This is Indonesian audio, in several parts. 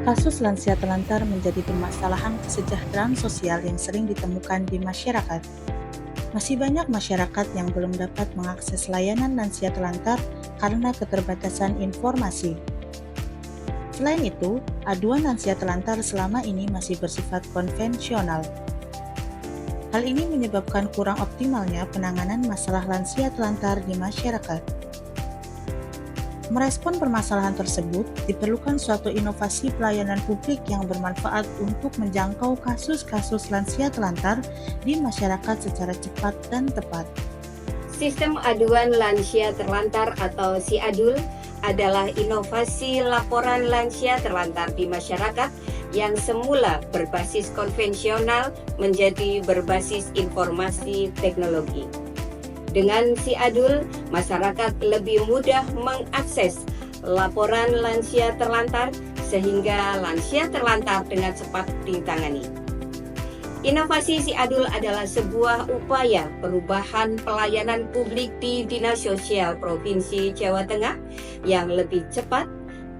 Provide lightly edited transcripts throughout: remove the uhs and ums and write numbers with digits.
Kasus lansia terlantar menjadi permasalahan kesejahteraan sosial yang sering ditemukan di masyarakat. Masih banyak masyarakat yang belum dapat mengakses layanan lansia terlantar karena keterbatasan informasi. Selain itu, aduan lansia terlantar selama ini masih bersifat konvensional. Hal ini menyebabkan kurang optimalnya penanganan masalah lansia terlantar di masyarakat. Merespon permasalahan tersebut, diperlukan suatu inovasi pelayanan publik yang bermanfaat untuk menjangkau kasus-kasus lansia terlantar di masyarakat secara cepat dan tepat. Sistem aduan lansia terlantar atau SIADUL adalah inovasi laporan lansia terlantar di masyarakat yang semula berbasis konvensional menjadi berbasis informasi teknologi. Dengan SIADUL, masyarakat lebih mudah mengakses laporan lansia terlantar sehingga lansia terlantar dengan cepat ditangani. Inovasi SIADUL adalah sebuah upaya perubahan pelayanan publik di Dinas Sosial Provinsi Jawa Tengah yang lebih cepat,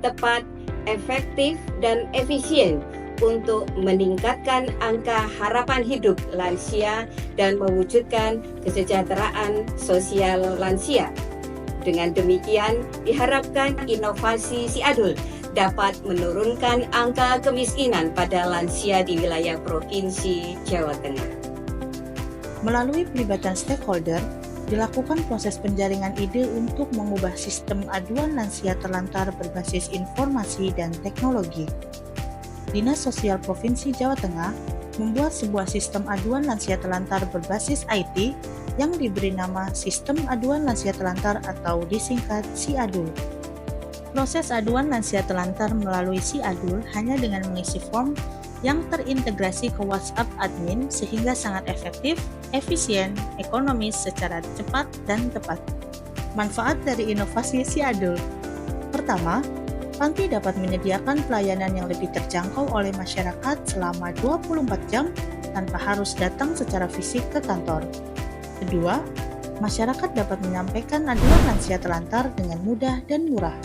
tepat, efektif, dan efisien untuk meningkatkan angka harapan hidup lansia dan mewujudkan kesejahteraan sosial lansia. Dengan demikian, diharapkan inovasi SIADUL dapat menurunkan angka kemiskinan pada lansia di wilayah Provinsi Jawa Tengah. Melalui pelibatan stakeholder, dilakukan proses penjaringan ide untuk mengubah sistem aduan lansia terlantar berbasis informasi dan teknologi. Dinas Sosial Provinsi Jawa Tengah membuat sebuah sistem aduan lansia terlantar berbasis IT yang diberi nama Sistem Aduan Lansia Terlantar atau disingkat SIADUL. Proses aduan lansia terlantar melalui SIADUL hanya dengan mengisi form yang terintegrasi ke WhatsApp admin sehingga sangat efektif, efisien, ekonomis secara cepat dan tepat. Manfaat dari inovasi SIADUL. Pertama, Panti dapat menyediakan pelayanan yang lebih terjangkau oleh masyarakat selama 24 jam tanpa harus datang secara fisik ke kantor. Kedua, masyarakat dapat menyampaikan aduan lansia terlantar dengan mudah dan murah.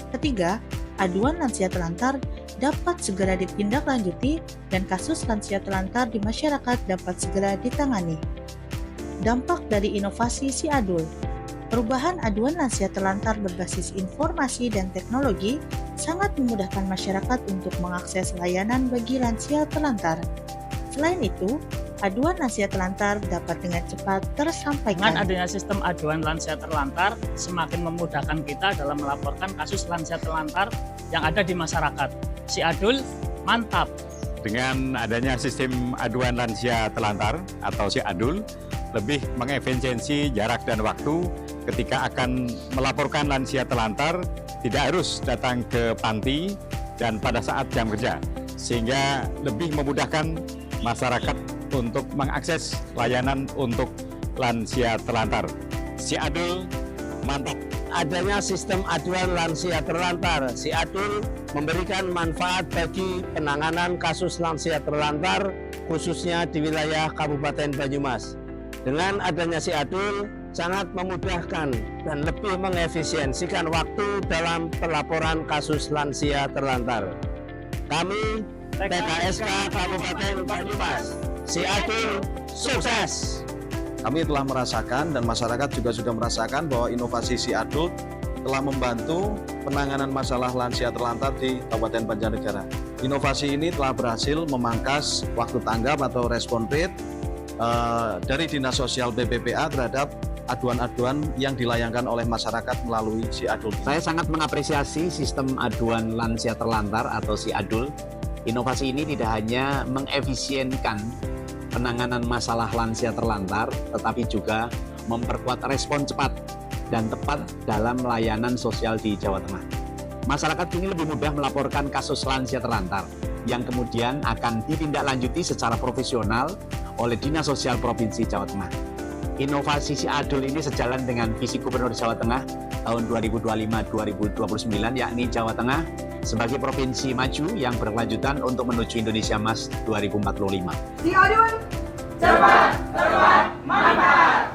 Ketiga, aduan lansia terlantar dapat segera ditindaklanjuti dan kasus lansia terlantar di masyarakat dapat segera ditangani. Dampak dari inovasi SIADUL. Perubahan aduan lansia terlantar berbasis informasi dan teknologi sangat memudahkan masyarakat untuk mengakses layanan bagi lansia terlantar. Selain itu, aduan lansia terlantar dapat dengan cepat tersampaikan. Dengan adanya sistem aduan lansia terlantar, semakin memudahkan kita dalam melaporkan kasus lansia terlantar yang ada di masyarakat. SIADUL mantap. Dengan adanya sistem aduan lansia terlantar atau SIADUL, lebih mengefisiensi jarak dan waktu ketika akan melaporkan lansia terlantar, tidak harus datang ke panti dan pada saat jam kerja, sehingga lebih memudahkan masyarakat untuk mengakses layanan untuk lansia terlantar. SIADUL mantap. Adanya sistem aduan lansia terlantar, SIADUL memberikan manfaat bagi penanganan kasus lansia terlantar, khususnya di wilayah Kabupaten Banyumas. Dengan adanya SIADUL, sangat memudahkan dan lebih mengefisiensikan waktu dalam pelaporan kasus lansia terlantar. Kami, PKSK Kabupaten Banyumas, SIADUL sukses! Kami telah merasakan dan masyarakat juga sudah merasakan bahwa inovasi SIADUL telah membantu penanganan masalah lansia terlantar di Kabupaten Banjarnegara. Inovasi ini telah berhasil memangkas waktu tanggap atau respon rate dari Dinas Sosial BPPA terhadap aduan-aduan yang dilayangkan oleh masyarakat melalui SIADUL. Saya sangat mengapresiasi sistem aduan lansia terlantar atau SIADUL. Inovasi ini tidak hanya mengefisienkan penanganan masalah lansia terlantar, tetapi juga memperkuat respon cepat dan tepat dalam layanan sosial di Jawa Tengah. Masyarakat kini lebih mudah melaporkan kasus lansia terlantar yang kemudian akan ditindaklanjuti secara profesional oleh Dinas Sosial Provinsi Jawa Tengah. Inovasi SIADUL ini sejalan dengan visi Gubernur Jawa Tengah tahun 2025-2029, yakni Jawa Tengah sebagai provinsi maju yang berkelanjutan untuk menuju Indonesia Emas 2045. SIADUL cepat, tepat, mantap!